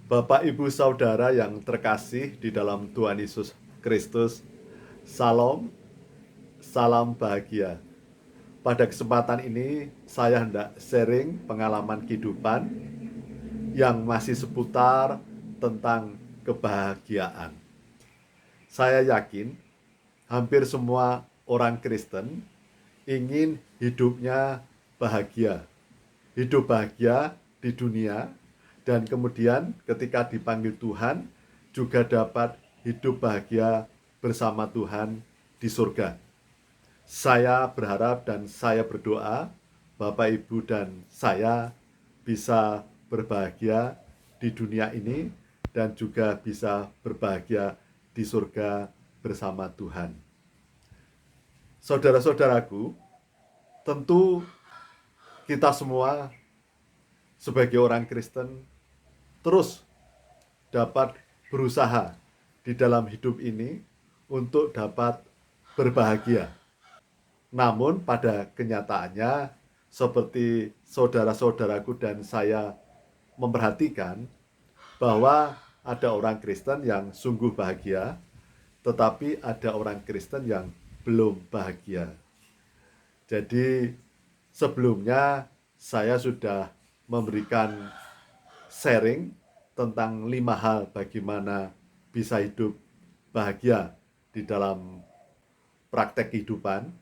Bapak, Ibu, Saudara yang terkasih di dalam Tuhan Yesus Kristus, Salam, salam bahagia. Pada kesempatan ini, saya hendak sharing pengalaman kehidupan yang masih seputar tentang kebahagiaan. Saya yakin hampir semua orang Kristen ingin hidupnya bahagia. Hidup bahagia di dunia, dan kemudian ketika dipanggil Tuhan juga dapat hidup bahagia bersama Tuhan di surga. Saya berharap dan saya berdoa Bapak, Ibu, dan saya bisa berbahagia di dunia ini dan juga bisa berbahagia di surga bersama Tuhan. Saudara-saudaraku, tentu kita semua sebagai orang Kristen terus dapat berusaha di dalam hidup ini untuk dapat berbahagia. Namun pada kenyataannya, seperti saudara-saudaraku dan saya memperhatikan, bahwa ada orang Kristen yang sungguh bahagia, tetapi ada orang Kristen yang belum bahagia. Jadi sebelumnya saya sudah memberikan sharing tentang 5 hal bagaimana bisa hidup bahagia di dalam praktek kehidupan.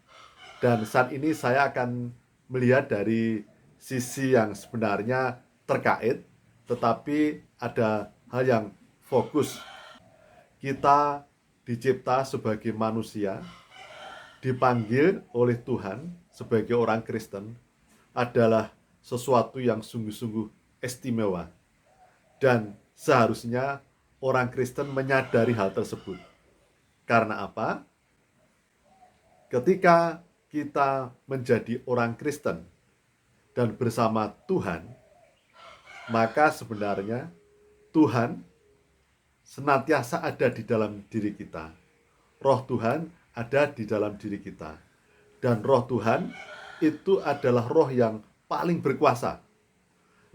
Dan saat ini saya akan melihat dari sisi yang sebenarnya terkait, tetapi ada hal yang fokus. Kita dicipta sebagai manusia, dipanggil oleh Tuhan sebagai orang Kristen adalah sesuatu yang sungguh-sungguh istimewa. Dan seharusnya orang Kristen menyadari hal tersebut. Karena apa? Ketika kita menjadi orang Kristen dan bersama Tuhan, maka sebenarnya Tuhan senantiasa ada di dalam diri kita. Roh Tuhan ada di dalam diri kita. Dan roh Tuhan itu adalah roh yang paling berkuasa.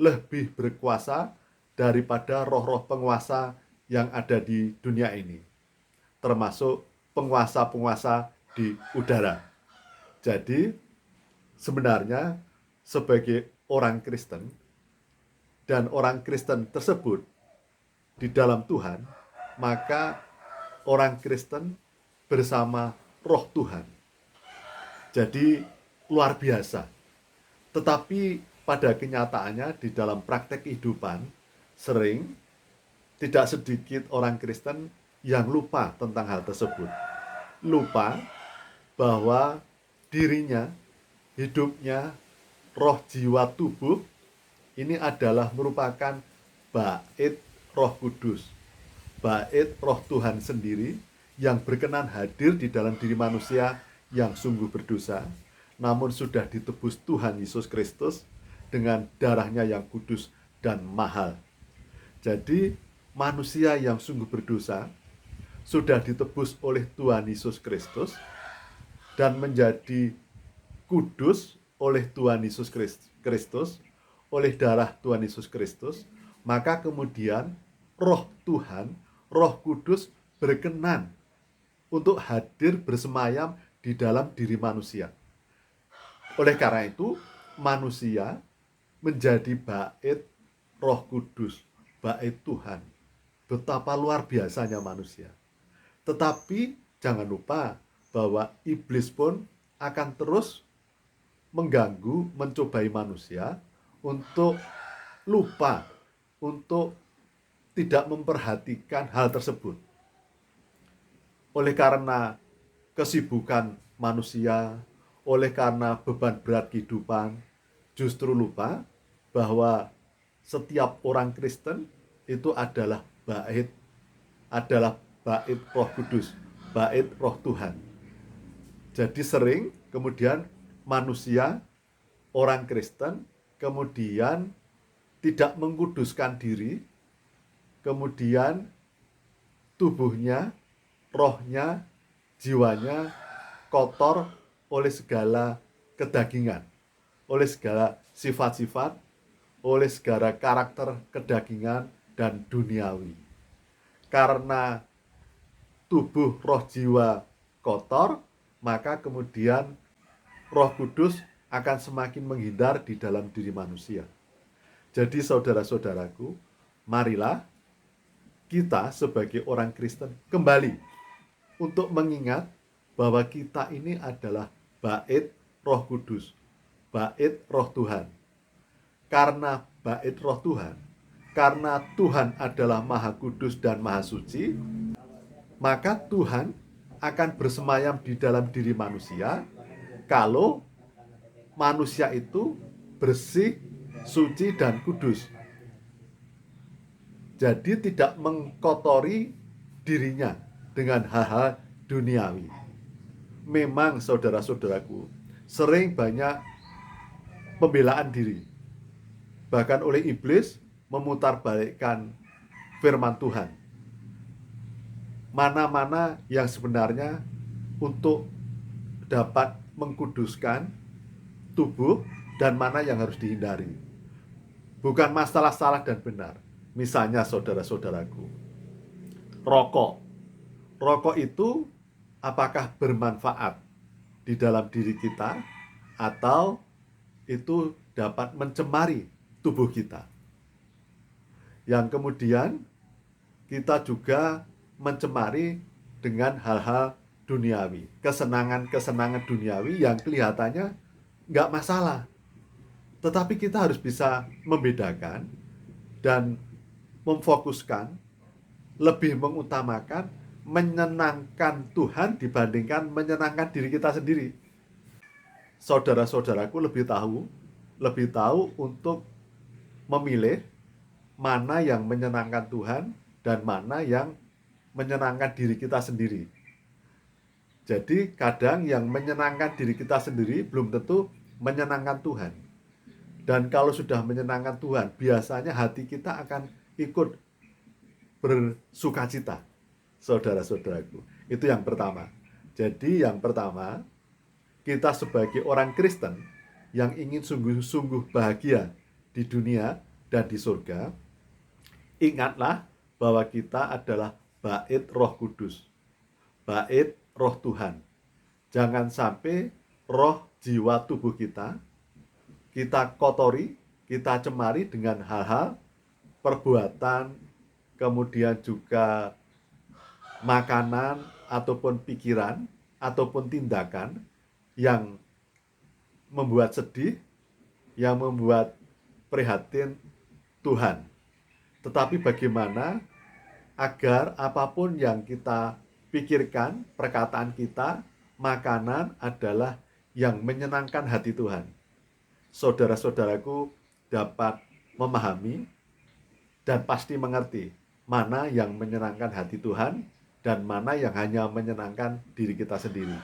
Lebih berkuasa daripada roh-roh penguasa yang ada di dunia ini. Termasuk penguasa-penguasa di udara. Jadi sebenarnya sebagai orang Kristen, dan orang Kristen tersebut di dalam Tuhan, maka orang Kristen bersama roh Tuhan. Jadi luar biasa. Tetapi pada kenyataannya di dalam praktek kehidupan, sering tidak sedikit orang Kristen yang lupa tentang hal tersebut. Lupa bahwa dirinya, hidupnya, roh, jiwa, tubuh ini adalah merupakan bait Roh Kudus, bait Roh Tuhan sendiri yang berkenan hadir di dalam diri manusia yang sungguh berdosa, namun sudah ditebus Tuhan Yesus Kristus dengan darahnya yang kudus dan mahal. Jadi manusia yang sungguh berdosa sudah ditebus oleh Tuhan Yesus Kristus dan menjadi kudus oleh Tuhan Yesus Kristus, oleh darah Tuhan Yesus Kristus, maka kemudian roh Tuhan, roh kudus berkenan untuk hadir bersemayam di dalam diri manusia. Oleh karena itu, manusia menjadi bait roh kudus, bait Tuhan. Betapa luar biasanya manusia. Tetapi jangan lupa bahwa iblis pun akan terus mengganggu, mencobai manusia untuk lupa, untuk tidak memperhatikan hal tersebut. Oleh karena kesibukan manusia, oleh karena beban berat kehidupan, justru lupa bahwa setiap orang Kristen itu adalah bait Roh Kudus, bait Roh Tuhan. Jadi sering kemudian manusia, orang Kristen, kemudian tidak mengkuduskan diri, kemudian tubuhnya, rohnya, jiwanya kotor oleh segala kedagingan, oleh segala sifat-sifat, oleh segala karakter kedagingan dan duniawi. Karena tubuh, roh, jiwa kotor, maka kemudian Roh Kudus akan semakin menghindar di dalam diri manusia. Jadi saudara-saudaraku, marilah kita sebagai orang Kristen kembali untuk mengingat bahwa kita ini adalah bait Roh Kudus, bait Roh Tuhan. Karena bait Roh Tuhan, karena Tuhan adalah Maha Kudus dan Maha Suci, maka Tuhan akan bersemayam di dalam diri manusia kalau manusia itu bersih, suci, dan kudus. Jadi tidak mengkotori dirinya dengan hal-hal duniawi. Memang saudara-saudaraku, sering banyak pembelaan diri. Bahkan oleh iblis memutarbalikkan firman Tuhan. Mana-mana yang sebenarnya untuk dapat mengkuduskan tubuh dan mana yang harus dihindari. Bukan masalah salah dan benar. Misalnya saudara-saudaraku, rokok. Rokok itu apakah bermanfaat di dalam diri kita atau itu dapat mencemari tubuh kita. Yang kemudian kita juga mencemari dengan hal-hal duniawi. Kesenangan-kesenangan duniawi yang kelihatannya nggak masalah. Tetapi kita harus bisa membedakan dan memfokuskan, lebih mengutamakan menyenangkan Tuhan dibandingkan menyenangkan diri kita sendiri. Saudara-saudaraku lebih tahu untuk memilih mana yang menyenangkan Tuhan dan mana yang menyenangkan diri kita sendiri. Jadi kadang yang menyenangkan diri kita sendiri belum tentu menyenangkan Tuhan. Dan kalau sudah menyenangkan Tuhan, biasanya hati kita akan ikut bersukacita, saudara-saudaraku. Itu yang pertama. Jadi yang pertama, kita sebagai orang Kristen yang ingin sungguh-sungguh bahagia di dunia dan di surga, ingatlah bahwa kita adalah bait Roh Kudus, bait Roh Tuhan. Jangan sampai roh, jiwa, tubuh kita kotori, kita cemari dengan hal-hal perbuatan, kemudian juga makanan ataupun pikiran ataupun tindakan yang membuat sedih, yang membuat prihatin Tuhan. Tetapi bagaimana agar apapun yang kita pikirkan, perkataan kita, makanan adalah yang menyenangkan hati Tuhan. Saudara-saudaraku dapat memahami dan pasti mengerti mana yang menyenangkan hati Tuhan dan mana yang hanya menyenangkan diri kita sendiri.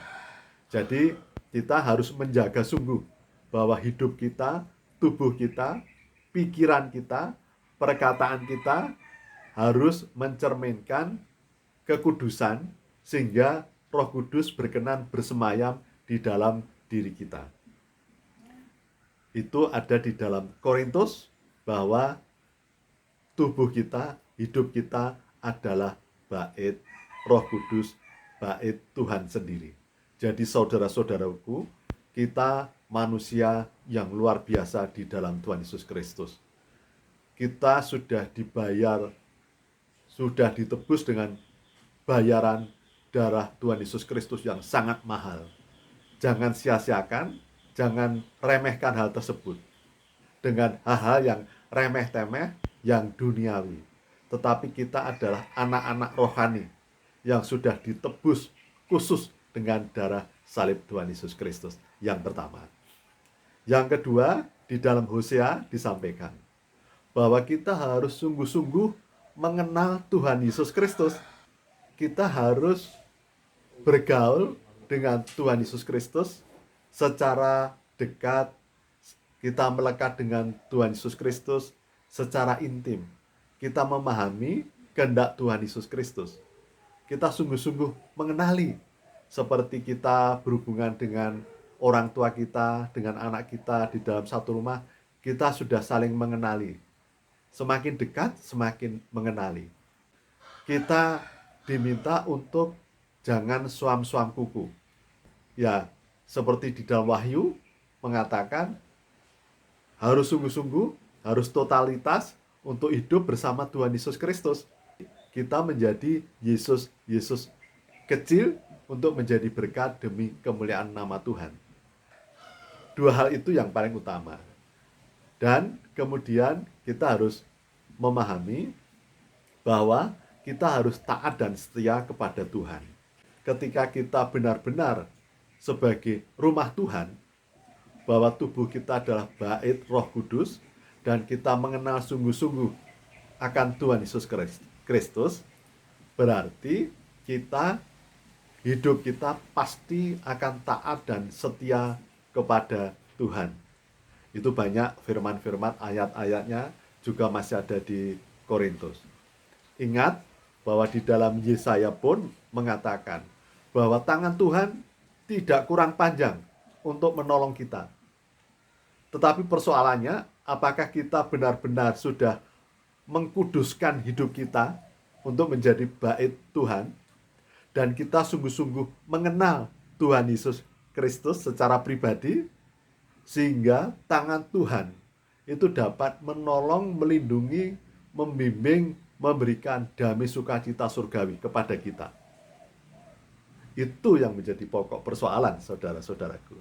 Jadi kita harus menjaga sungguh bahwa hidup kita, tubuh kita, pikiran kita, perkataan kita harus mencerminkan kekudusan sehingga Roh Kudus berkenan bersemayam di dalam diri kita. Itu ada di dalam Korintus bahwa tubuh kita, hidup kita adalah bait Roh Kudus, bait Tuhan sendiri. Jadi saudara-saudaraku, kita manusia yang luar biasa di dalam Tuhan Yesus Kristus. Kita sudah dibayar, sudah ditebus dengan bayaran darah Tuhan Yesus Kristus yang sangat mahal. Jangan sia-siakan, jangan remehkan hal tersebut dengan hal-hal yang remeh-temeh, yang duniawi. Tetapi kita adalah anak-anak rohani yang sudah ditebus khusus dengan darah salib Tuhan Yesus Kristus. Yang pertama. Yang kedua, di dalam Hosea disampaikan bahwa kita harus sungguh-sungguh mengenal Tuhan Yesus Kristus. Kita harus bergaul dengan Tuhan Yesus Kristus secara dekat. Kita melekat dengan Tuhan Yesus Kristus secara intim. Kita memahami kehendak Tuhan Yesus Kristus. Kita sungguh-sungguh mengenali, seperti kita berhubungan dengan orang tua kita, dengan anak kita di dalam satu rumah, kita sudah saling mengenali, semakin dekat, semakin mengenali. Kita diminta untuk jangan suam-suam kuku. Ya, seperti di dalam Wahyu mengatakan harus sungguh-sungguh, harus totalitas untuk hidup bersama Tuhan Yesus Kristus. Kita menjadi Yesus kecil untuk menjadi berkat demi kemuliaan nama Tuhan. Dua hal itu yang paling utama. Dan kemudian kita harus memahami bahwa kita harus taat dan setia kepada Tuhan. Ketika kita benar-benar sebagai rumah Tuhan, bahwa tubuh kita adalah bait Roh Kudus, dan kita mengenal sungguh-sungguh akan Tuhan Yesus Kristus, berarti hidup kita pasti akan taat dan setia kepada Tuhan. Itu banyak firman-firman, ayat-ayatnya juga masih ada di Korintus. Ingat bahwa di dalam Yesaya pun mengatakan bahwa tangan Tuhan tidak kurang panjang untuk menolong kita. Tetapi persoalannya, apakah kita benar-benar sudah mengkuduskan hidup kita untuk menjadi bait Tuhan, dan kita sungguh-sungguh mengenal Tuhan Yesus Kristus secara pribadi, sehingga tangan Tuhan itu dapat menolong, melindungi, membimbing, memberikan damai sukacita surgawi kepada kita. Itu yang menjadi pokok persoalan, saudara-saudaraku.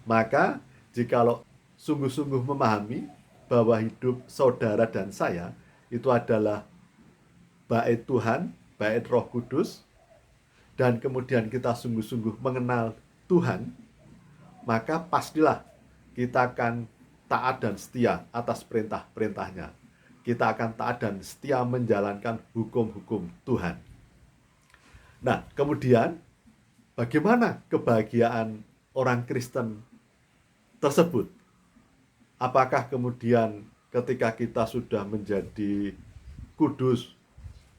Maka, jikalau sungguh-sungguh memahami bahwa hidup saudara dan saya itu adalah bait Tuhan, bait Roh Kudus, dan kemudian kita sungguh-sungguh mengenal Tuhan, maka pastilah kita akan taat dan setia atas perintah-perintahnya. Kita akan taat dan setia menjalankan hukum-hukum Tuhan. Nah, kemudian bagaimana kebahagiaan orang Kristen tersebut? Apakah kemudian ketika kita sudah menjadi kudus,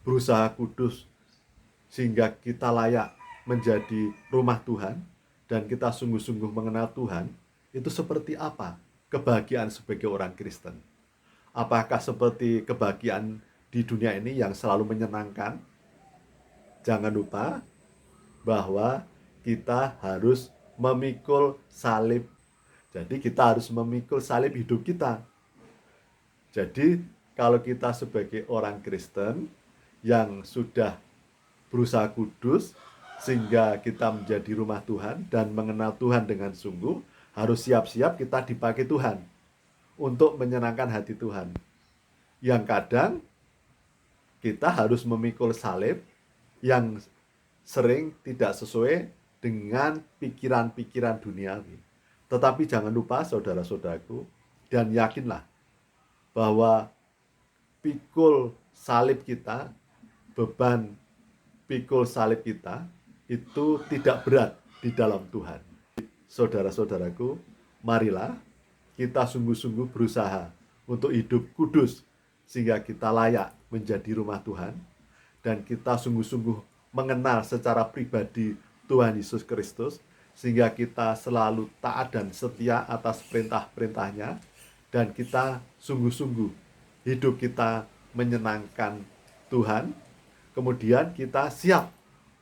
berusaha kudus, sehingga kita layak menjadi rumah Tuhan, dan kita sungguh-sungguh mengenal Tuhan, itu seperti apa kebahagiaan sebagai orang Kristen? Apakah seperti kebahagiaan di dunia ini yang selalu menyenangkan? Jangan lupa bahwa kita harus memikul salib. Jadi kita harus memikul salib hidup kita. Jadi kalau kita sebagai orang Kristen yang sudah berusaha kudus, sehingga kita menjadi rumah Tuhan dan mengenal Tuhan dengan sungguh, harus siap-siap kita dipakai Tuhan untuk menyenangkan hati Tuhan. Yang kadang kita harus memikul salib yang sering tidak sesuai dengan pikiran-pikiran duniawi. Tetapi jangan lupa, saudara-saudaraku, dan yakinlah bahwa pikul salib kita, beban pikul salib kita itu tidak berat di dalam Tuhan. Saudara-saudaraku, marilah kita sungguh-sungguh berusaha untuk hidup kudus sehingga kita layak menjadi rumah Tuhan, dan kita sungguh-sungguh mengenal secara pribadi Tuhan Yesus Kristus sehingga kita selalu taat dan setia atas perintah-perintahnya, dan kita sungguh-sungguh hidup kita menyenangkan Tuhan. Kemudian kita siap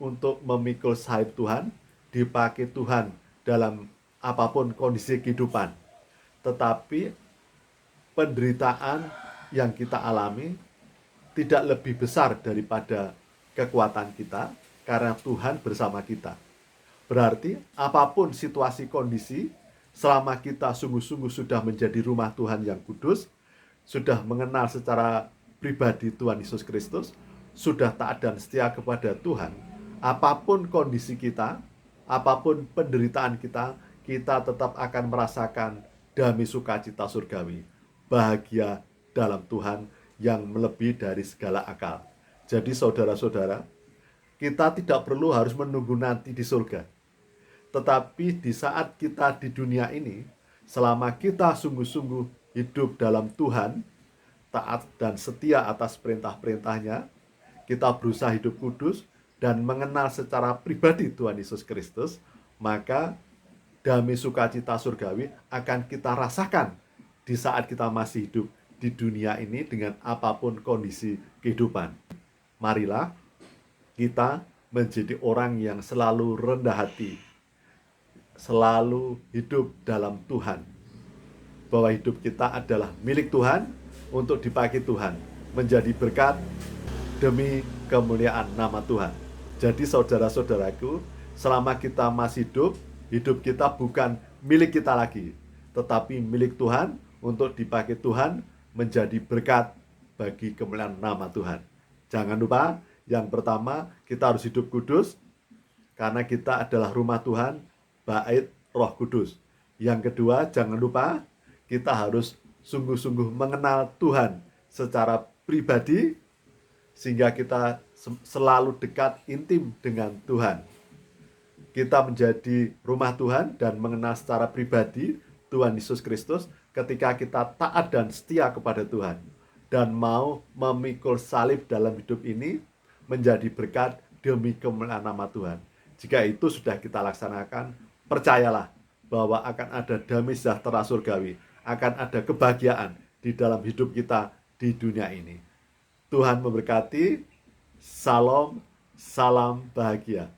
untuk memikul salib Tuhan, dipakai Tuhan dalam apapun kondisi kehidupan. Tetapi penderitaan yang kita alami tidak lebih besar daripada kekuatan kita, karena Tuhan bersama kita. Berarti apapun situasi kondisi, selama kita sungguh-sungguh sudah menjadi rumah Tuhan yang kudus, sudah mengenal secara pribadi Tuhan Yesus Kristus, sudah taat dan setia kepada Tuhan, apapun kondisi kita, apapun penderitaan kita, kita tetap akan merasakan damai sukacita surgawi, bahagia dalam Tuhan yang melebihi dari segala akal. Jadi saudara-saudara, kita tidak perlu harus menunggu nanti di surga. Tetapi di saat kita di dunia ini, selama kita sungguh-sungguh hidup dalam Tuhan, taat dan setia atas perintah-perintahnya, kita berusaha hidup kudus dan mengenal secara pribadi Tuhan Yesus Kristus, maka damai sukacita surgawi akan kita rasakan di saat kita masih hidup di dunia ini dengan apapun kondisi kehidupan. Marilah kita menjadi orang yang selalu rendah hati, selalu hidup dalam Tuhan, bahwa hidup kita adalah milik Tuhan untuk dipakai Tuhan, menjadi berkat demi kemuliaan nama Tuhan. Jadi saudara-saudaraku, selama kita masih hidup, hidup kita bukan milik kita lagi, tetapi milik Tuhan untuk dipakai Tuhan menjadi berkat bagi kemuliaan nama Tuhan. Jangan lupa, yang pertama kita harus hidup kudus, karena kita adalah rumah Tuhan, bait Roh Kudus. Yang kedua, jangan lupa kita harus sungguh-sungguh mengenal Tuhan secara pribadi, sehingga kita selalu dekat intim dengan Tuhan. Kita menjadi rumah Tuhan dan mengenal secara pribadi Tuhan Yesus Kristus ketika kita taat dan setia kepada Tuhan dan mau memikul salib dalam hidup ini menjadi berkat demi kemuliaan nama Tuhan. Jika itu sudah kita laksanakan, percayalah bahwa akan ada damai sejahtera surgawi, akan ada kebahagiaan di dalam hidup kita di dunia ini. Tuhan memberkati. Salam, salam bahagia.